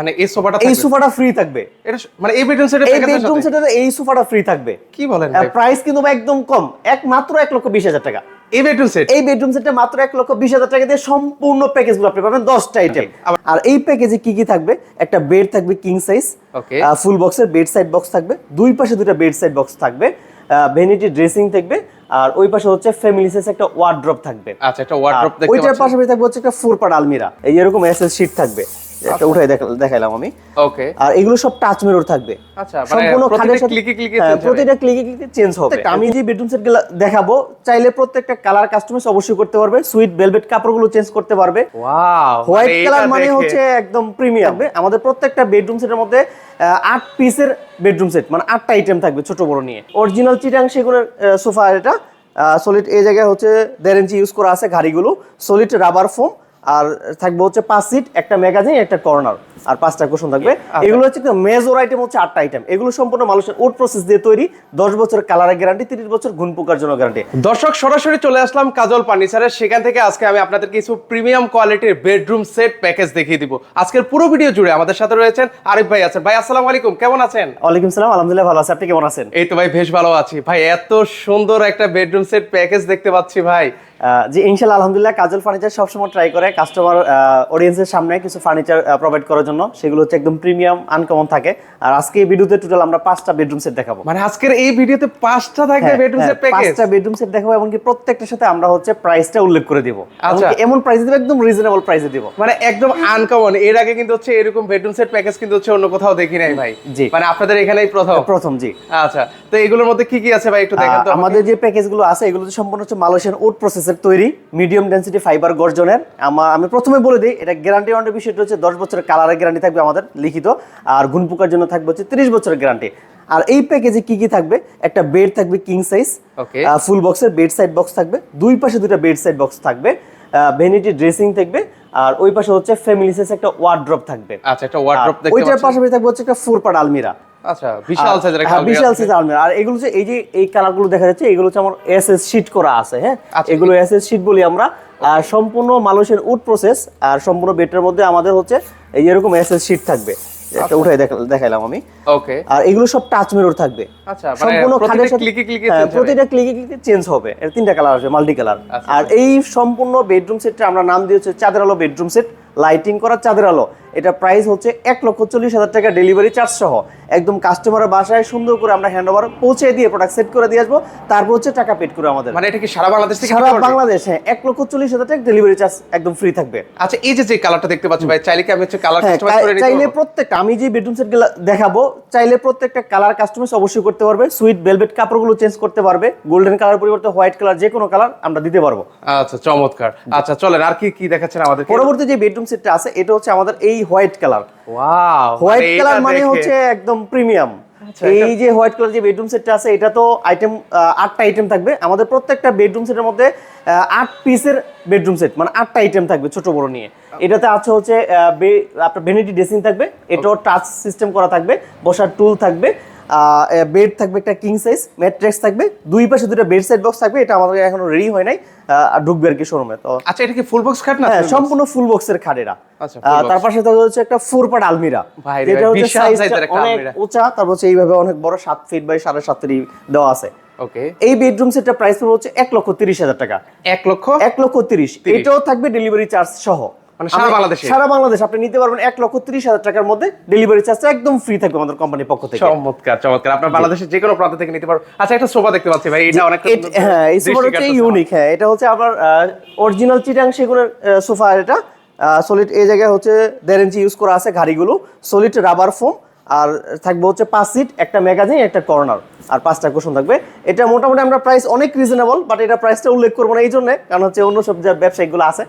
মানে এই সোফাটা এই সোফাটা ফ্রি থাকবে। এটা মানে এই বেডরুম সেটের এই প্যাকেজের বেডরুম সাথে সেটাতে এই সোফাটা ফ্রি থাকবে। কি বলেন ভাই? প্রাইস কিন্তু একদম কম, মাত্র 1,20,000 টাকা। এই বেডরুম সেট, এই বেডরুম সেটটা মাত্র 1,20,000 টাকা দিয়ে সম্পূর্ণ প্যাকেজগুলো আপনি পাবেন 10টা আইটেম। আর এই প্যাকেজে কি কি থাকবে? একটা বেড থাকবে কিং সাইজ, ওকে, ফুল বক্সের বেড সাইড বক্স থাকবে, দুই পাশে দুটো বেড সাইড বক্স থাকবে, ভ্যানিটি ড্রেসিং থাকবে, আর ওই পাশে হচ্ছে ফ্যামিলি সাইজ একটা ওয়ার্ড্রপ থাকবে। আচ্ছা, একটা ওয়ার্ড্রপ দেখতে ওইটার পাচ্ছেন। পাশাপাশি থাকবে হচ্ছে একটা 4 পার্ট আলমিরা, এই এরকম এসএস শীট থাকবে, এটা উঠাই দেখাইলাম আমি। ওকে, আর এগুলো সব টাচ মিরর থাকবে। আচ্ছা, মানে সম্পূর্ণ খাটের সাথে ক্লিকে ক্লিকে প্রতিটা ক্লিকে ক্লিকে চেঞ্জ হবে। আমি যে বেডরুম সেটগুলো দেখাবো, চাইলে প্রত্যেকটা কালার কাস্টমাইজ অবশ্যই করতে পারবে। সুইট ভেলভেট কাপড়গুলো চেঞ্জ করতে পারবে। ওয়াও, হোয়াইট কালার মানে হচ্ছে একদম প্রিমিয়াম। আমাদের প্রত্যেকটা বেডরুম সেটের মধ্যে 8 পিসের বেডরুম সেট, মানে 8টা আইটেম থাকবে ছোট বড় নিয়ে। অরিজিনাল চিটাং সেগুনের সোফা, এটা সলিড এই জায়গায় হচ্ছে 1.5 ইঞ্চি ইউজ করা আছে ঘাড়িগুলো, সলিড রাবার ফোম, আর থাকবে হচ্ছে 5 সিট, একটা ম্যাগাজিন, একটা কর্নার, আর 5টা কুশন থাকবে। এগুলো হচ্ছে মেজর আইটেম হচ্ছে 8টা আইটেম। এগুলো সম্পূর্ণ মানুষের উড প্রসেস দিয়ে তৈরি, 10 বছরের কালারের গ্যারান্টি, 30 বছর ঘুণ পোকার জন্য গ্যারান্টি। দর্শক, সরাসরি চলে আসলাম কাজল ফার্নিচারের, সেখান থেকে আজকে আমি আপনাদের কিছু প্রিমিয়াম কোয়ালিটির বেডরুম সেট প্যাকেজ দেখিয়ে দিব। আজকের পুরো ভিডিও জুড়ে আমাদের সাথে রয়েছেন আরিফ ভাই আছেন। ভাই আসসালামু আলাইকুম, কেমন আছেন? ওয়ালাইকুম সালাম, আলহামদুলিল্লাহ ভালো আছি, আপনি কেমন আছেন? এই তো ভাই বেশ ভালো আছি। ভাই এত সুন্দর একটা বেডরুম সেট প্যাকেজ দেখতে পাচ্ছি ভাই। জি ইনশাআল্লাহ আলহামদুলিল্লাহ, কাজল ফার্নিচার সবসময় ট্রাই করে কাস্টমার অডিয়েন্সের সামনে কিছু ফার্নিচার প্রোভাইড করার জন্য, সেগুলো হচ্ছে একদম প্রিমিয়াম আনকমন থাকে। আর আজকে এই ভিডিওতে টোটাল আমরা 5টা বেডরুম সেট দেখাবো। মানে আজকের এই ভিডিওতে 5টা থাকবে বেডরুম সেট প্যাকেজ, 5টা বেডরুম সেট দেখাবো, এমনকি প্রত্যেকটার সাথে আমরা হচ্ছে প্রাইসটা উল্লেখ করে দিব। আচ্ছা, এমন প্রাইসে দিব, একদম রিজনেবল প্রাইসে দিব, মানে একদম আনকমন। এর আগে কিন্তু হচ্ছে এরকম বেডরুম সেট প্যাকেজ কিন্তু হচ্ছে অন্য কোথাও দেখি নাই ভাই। জি, মানে আপনাদের এখানেই প্রথম। জি। আচ্ছা, তো এগুলোর মধ্যে কি কি আছে ভাই একটু দেখান তো। আমাদের যে প্যাকেজগুলো আছে এগুলো সম্পূর্ণ হচ্ছে মালয়েশিয়ান উড প্রসেসের তৈরি, মিডিয়াম ডেনসিটি ফাইবার গর্জনের। আমি প্রথমে বলে দিই, এটা গ্যারান্টি ওয়ারেন্টি বিষয়টা হচ্ছে 10 বছরের কালারের গ্যারান্টি থাকবে আমাদের লিখিত, আর ঘুণ পোকার জন্য থাকবে হচ্ছে 30 বছরের গ্যারান্টি। আর এই প্যাকেজে কি কি থাকবে? একটা বেড থাকবে কিং সাইজ, ফুল বক্সের বেড সাইড বক্স থাকবে, দুই পাশে দুটো বেড সাইড বক্স থাকবে, ভ্যানিটি ড্রেসিং থাকবে, আর ওই পাশে হচ্ছে ফ্যামিলি সাইজ একটা ওয়ার্ড্রপ থাকবে। আচ্ছা, একটা ওয়ার্ড্রপ দেখতে পাচ্ছি। ওইটার পাশাপাশি থাকবে হচ্ছে একটা 4 পার্ট আলমিরা। আচ্ছা, বিশাল সাইজের একটা আলমিরা, বিশাল সাইজের আলমিরা। আর এগুলো হচ্ছে এই কালারগুলো দেখা যাচ্ছে, এগুলো হচ্ছে আমার এসএস শীট করা আছে। হ্যাঁ, এগুলো এসএস শীট বলি আমরা। আর সম্পূর্ণ মালয়েশিয়ান উড প্রসেস, আর সম্পূর্ণ বেডের মধ্যে আমাদের হচ্ছে এই এরকম এসএস শীট থাকবে, এটা উঠাই দেখাইলাম আমি। ওকে, আর এগুলো সব টাচ মিরর থাকবে। আচ্ছা, মানে সম্পূর্ণ খাটের সাথে ক্লিকে ক্লিকে প্রতিটা ক্লিকে ক্লিকে চেঞ্জ হবে। এর 3টা কালার আছে, মাল্টি কালার। আর এই সম্পূর্ণ বেডরুম সেটটা আমরা নাম দিয়েছি চাঁদের আলো বেডরুম সেট, লাইটিং করা চাঁদের আলো। এটা প্রাইস হচ্ছে 1,40,000 টাকা, ডেলিভারি চার্জ সহ। একদম কাস্টমারের বাসায় সুন্দর করে আমরা হ্যান্ড ওভার পৌঁছে দিয়ে প্রোডাক্ট সেট করে দিয়ে আসবো, তারপর হচ্ছে টাকা পেড করে আমাদের। মানে এটা কি সারা বাংলাদেশ থেকে? সারা বাংলাদেশ, হ্যাঁ, 1,40,000 টাকা ডেলিভারি চার্জ একদম ফ্রি থাকবে। আচ্ছা, এই যে কালারটা দেখতে পাচ্ছি ভাই, চাইলে কি আমি হচ্ছে কালার কাস্টমাইজ করে নিতে চাইলে পারবো? প্রত্যেকটা, আমি যে বেডরুম সেটগুলো দেখাবো, চাইলে প্রত্যেকটা কালার কাস্টমাইজ অবশ্যই করতে পারবে। সুইট ভেলভেট কাপড়গুলো চেঞ্জ করতে পারবে, গোল্ডেন কালার পরিবর্তে হোয়াইট কালার, যে কোনো কালার আমরা দিতে পারবো। আচ্ছা, চমৎকার। আচ্ছা, চলেন আর কি কি দেখাচ্ছেন আমাদের। পরবর্তী যে বেডরুম সেটটা আছে, এটা হচ্ছে আমাদের এই white colour. Wow, white colour মানে হচ্ছে একদম প্রিমিয়াম। এই যে হোয়াইট কালার যে বেডরুম সেটটা আছে, এটা তো আইটেম 8টা আইটেম থাকবে। আমাদের প্রত্যেকটা বেডরুম সেটের মধ্যে 8 পিসের বেডরুম সেট, মানে 8টা আইটেম থাকবে ছোট বড় নিয়ে। এটাতে আছে হচ্ছে আপনার ভ্যানিটি ড্রেসিং থাকবে, এটাও টাচ সিস্টেম করা থাকবে, বসার টুল থাকবে, বেড থাকবে একটা কিং সাইজ, ম্যাট্রেস থাকবে, দুই পাশে দুটো বেড সাইড বক্স থাকবে। এটা আমাদের এখনো রেডি হয় নাই, ঢুকবে আর কি শোরুমে। তো আচ্ছা, এটা কি ফুল বক্স খাট না? হ্যাঁ, সম্পূর্ণ ফুল বক্সের খাট এটা। আচ্ছা, তার পাশে থাকবে হচ্ছে একটা 4 পার্ট আলমিরা, যেটা হচ্ছে সাইজটা অনেক উঁচা, তারপর হচ্ছে এইভাবে অনেক বড়, 7 ফিট বাই 7.5 ফিট দেওয়া আছে। ওকে, এই বেডরুম সেটটা প্রাইস পড়বে হচ্ছে 1,30,000 টাকা। 1,30,000। এটাও থাকবে ডেলিভারি চার্জ সহ। মানে সারা বাংলাদেশ আপনি নিতে পারবেন 1,30,000 টাকার মধ্যে, ডেলিভারি চার্জটা একদম ফ্রি থাকবে আমাদের কোম্পানির পক্ষ থেকে। চমৎকার চমৎকার, আপনার বাংলাদেশের যে কোনো প্রান্ত থেকে নিতে পারবেন। আচ্ছা, একটা সোফা দেখতে পাচ্ছি ভাই, এটা অনেক, হ্যাঁ, এই সোফাটা হচ্ছে ইউনিক। হ্যাঁ, এটা হচ্ছে আবার অরিজিনাল চিটাং সেগুনের সোফা। এটা সলিড এই জায়গায় হচ্ছে 1.5 ইঞ্চি ইউজ করা আছে ঘাড়িগুলো, সলিড রাবার ফোম, আর থাকবে হচ্ছে 5 সিট, একটা ম্যাগাজিন, একটা কর্নার, আর 5টা কুশন থাকবে। এটা মোটামুটি আমরা প্রাইস অনেক রিজনেবল, বাট এটা প্রাইসটা উল্লেখ করবো না এই জন্য, কারণ হচ্ছে অন্য সব যে ব্যবসায়িকগুলো আছে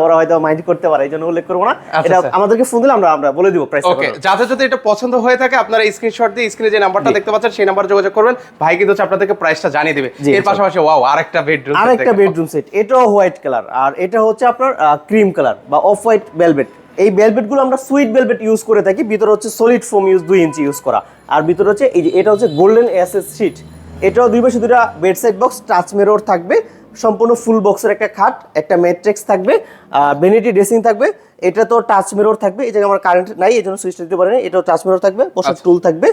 ওরা হয়তো মাইন্ড করতে পারে, এই জন্য উল্লেখ করবো না। এটা আমাদেরকে ফোন দিলে আমরা বলে দিব প্রাইস। ওকে, যাদের যদি এটা পছন্দ হয়ে থাকে, আপনারা স্ক্রিনশট দিয়ে স্ক্রিনে যে নাম্বারটা দেখতে পাচ্ছেন সেই নাম্বারে যোগাযোগ করবেন। ভাই কিন্তু আপনাদেরকে প্রাইসটা জানিয়ে দিবে। এর পাশাপাশি ওয়াও, আরেকটা বেডরুম সেট, এটাও হোয়াইট কালার, আর এটা হচ্ছে আপনার ক্রিম কালার বা অফ হোয়াইট ভেলভেট। এই ভেলভেট গুলো আমরা সুইট ভেলভেট ইউজ করে থাকি। ভিতরে হচ্ছে সলিড ফোম 2 ইঞ্চি ইউজ করা, আর ভিতরে হচ্ছে এই যে এটা হচ্ছে গোল্ডেন এসএস শীট। এটাও দুই পাশে দুটো bed side box, touch mirror থাকবে, সম্পূর্ণ ফুল বক্সের একটা খাট, একটা ম্যাট্রেক্স থাকবে, ভ্যানিটি ড্রেসিং থাকবে। এটা তো টাচ মিরর থাকবে, এই জায়গায় আমার কারেন্ট নাই এই জন্য সুইচটা দিতে পারেন। এটাও টাচ মিরর থাকবে, বসার টুল থাকবে,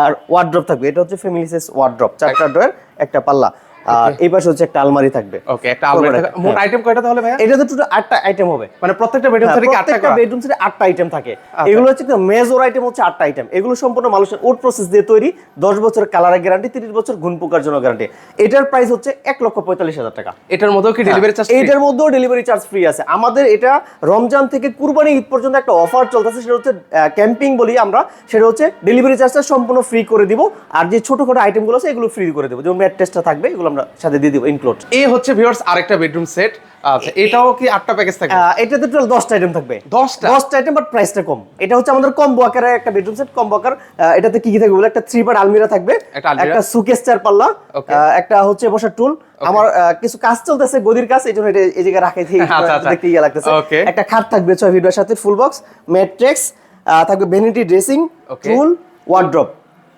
আর ওয়ার্ড্রপ থাকবে। এটা হচ্ছে ফ্যামিলি সাইজ ওয়ার্ড্রপ, 4টা ড্রয়ার, একটা পাল্লা, আর এই পাশে হচ্ছে একটা আলমারি থাকবে। ওকে, একটা আলমারি থাকবে। মোট আইটেম কয়টা তাহলে ভাই? এটা তো টোটাল 8টা আইটেম হবে, মানে প্রত্যেকটা বেডরুম সেটে কি 8টা প্রত্যেকটা বেডরুম সেটে 8টা আইটেম থাকে। এগুলো হচ্ছে মেজর আইটেম হচ্ছে 8টা আইটেম। এগুলো সম্পূর্ণ মানুষের উড প্রসেস দিয়ে তৈরি, 10 বছরের কালারের গ্যারান্টি, 30 বছর ঘুণ পোকার জন্য গ্যারান্টি। এটার প্রাইস হচ্ছে 1,45,000 টাকা। এটার মধ্যেও কি ডেলিভারি চার্জ? এটার মধ্যেও ডেলিভারি চার্জ ফ্রি আছে। আমাদের এটা রমজান থেকে কুরবানি ঈদ পর্যন্ত একটা অফার চলতেছে, সেটা হচ্ছে ক্যাম্পিং বলি আমরা, সেটা হচ্ছে ডেলিভারি চার্জটা সম্পূর্ণ ফ্রি করে দিব, আর যে ছোটখাটো আইটেমগুলো আছে এগুলো ফ্রি করে দেবো। যেমন ম্যাট্রেসটা থাকবে, এগুলো আমরা সাথে দিয়ে দিব ইনক্লুড। এই হচ্ছে ভিউয়ার্স আরেকটা বেডরুম সেট। আচ্ছা, এটাও কি 8টা প্যাকেজ থাকবে? এটাতে টোটাল 10টা আইটেম থাকবে। 10টা আইটেম, বাট প্রাইসটা কম। এটা হচ্ছে আমাদের কম্বো আকারের একটা বেডরুম সেট। কম্বো আকার, এটাতে কি কি থাকবে বলে, একটা 3 পার্ট আলমিরা থাকবে, একটা সুকেস 4 পাল্লা, একটা হচ্ছে বসার টুল। আমার কিছু কাজ চলতেছে, গদির কাজ, এই জন্য এটা এই জায়গায় রাখাই দেখতে ইয়ে লাগতেছে। একটা খাট থাকবে 6 ফিটের সাথে ফুল বক্স, ম্যাট্রেক্স থাকবে, vanity dressing, tool, wardrobe.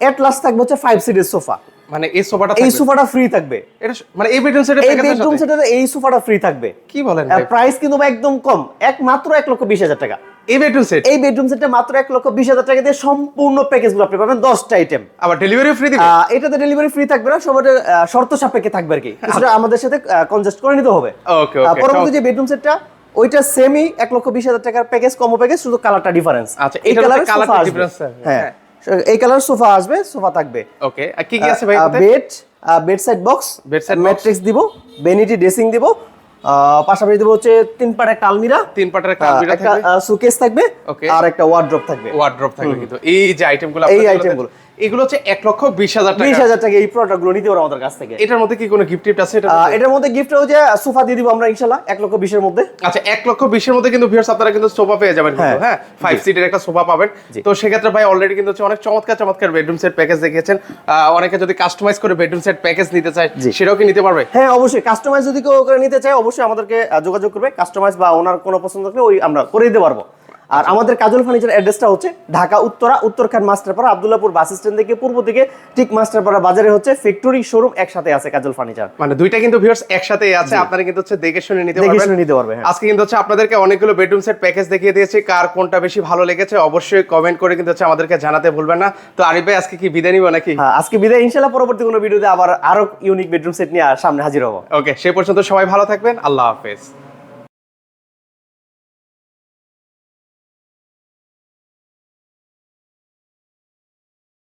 At last থাকবে হচ্ছে 5 সিটের সোফা। মানে এই সোফাটা এই সোফাটা ফ্রি থাকবে। এটা মানে এই বেডরুম সেটের এই বেডরুম সেটের এই সোফাটা ফ্রি থাকবে। কি বলেন? প্রাইস কিন্তু একদম কম, মাত্র 1,20,000 টাকা। এই বেডরুম সেট, এই বেডরুম সেটটা মাত্র 1,20,000 টাকা দিয়ে সম্পূর্ণ প্যাকেজগুলো আপনি পাবেন, 10টা আইটেম। আবার ডেলিভারি ফ্রি দিবেন? এটাতে ডেলিভারি ফ্রি থাকবে না, সবার শর্ত সাপেক্ষে থাকবে আর কি। কিছুটা আমাদের সাথে কনজাস্ট করে নিতে হবে। ওকে, পরবর্তী যে বেডরুম সেটটা, ওইটা সেমই 1,20,000 টাকার প্যাকেজ, কম্বো প্যাকেজ, শুধু কালারটা ডিফারেন্স। আচ্ছা, এই কালারের কালারটা ডিফারেন্স। হ্যাঁ, এই কালার সোফা আসবে, সোফা থাকবে। ওকে, আর কি কি আছে ভাই? বেড সাইড বক্স, ম্যাট্রিক্স দিব, ভ্যানিটি ড্রেসিং দিব, পাশাপাশি দিব হচ্ছে 3 পার্ট একটা আলমিরা, 3 পার্টের একটা আলমিরা একটা থাকবে, সুকেস থাকবে, আর একটা ওয়ার্ড্রপ থাকবে। ওয়ার্ড্রপ থাকবে। কিন্তু এই যে আইটেমগুলো, এই আইটেমগুলো এগুলো হচ্ছে 1,20,000 টাকা। 20,000 টাকা এই প্রোডাক্টগুলো নিতে পারো আমাদের কাছ থেকে। এটার মধ্যে কি কোনো গিফট টিফট আছে? এটার মধ্যে গিফট হচ্ছে সোফা দিয়ে দিব আমরা ইনশাআল্লাহ 1,20,000 এর মধ্যে। আচ্ছা, 1,20,000 এর মধ্যে কিন্তু ভিউয়ার্স আপনারা কিন্তু সোফা পেয়ে যাবেন কিন্তু, হ্যাঁ 5 সিটের একটা সোফা পাবেন। তো সেক্ষেত্রে ভাই অলরেডি কিন্তু হচ্ছে অনেক চমৎকার বেডরুম সেট প্যাকেজ দেখিয়েছেন। অনেকে যদি কাস্টমাইজ করে বেডরুম সেট প্যাকেজ নিতে চায়, সেটাও কি নিতে পারবে? হ্যাঁ, অবশ্যই। কাস্টমাইজ যদি কেউ করে নিতে চায়, অবশ্যই আমাদেরকে যোগাযোগ করবে। কাস্টমাইজ বা ওনার কোনো পছন্দ থাকলে ওই আমরা করে দিতে পারবো। আর আমাদের কাজল ফার্নিচার অ্যাড্রেসটা হচ্ছে ঢাকা উত্তরখান মাস্টারপাড়া, আব্দুল্লাহপুর বাস স্ট্যান্ড থেকে পূর্ব দিকে ঠিক মাস্টারপাড়া বাজারে হচ্ছে ফ্যাক্টরি শোরুম একসাথে আছে কাজল ফার্নিচার। মানে দুইটা কিন্তু ভিউয়ার্স একসাথেই আছে, আপনারা কিন্তু হচ্ছে দেখে শুনে নিতে পারবেন। আজকে কিন্তু হচ্ছে আপনাদেরকে অনেকগুলো বেডরুম সেট প্যাকেজ দেখিয়ে দিয়েছি। কার কোনটা বেশি ভালো লেগেছে অবশ্যই কমেন্ট করে কিন্তু হচ্ছে আমাদেরকে জানাতে ভুলবেন না। তো আরিফ ভাই আজকে কি বিদায় নিব নাকি? হ্যাঁ, আজকে বিদায়। ইনশাআল্লাহ পরবর্তী কোনো ভিডিওতে আবার আরো ইউনিক বেডরুম সেট নিয়ে সামনে হাজির হব। ওকে, সেই পর্যন্ত সবাই ভালো থাকবেন। আল্লাহ হাফেজ।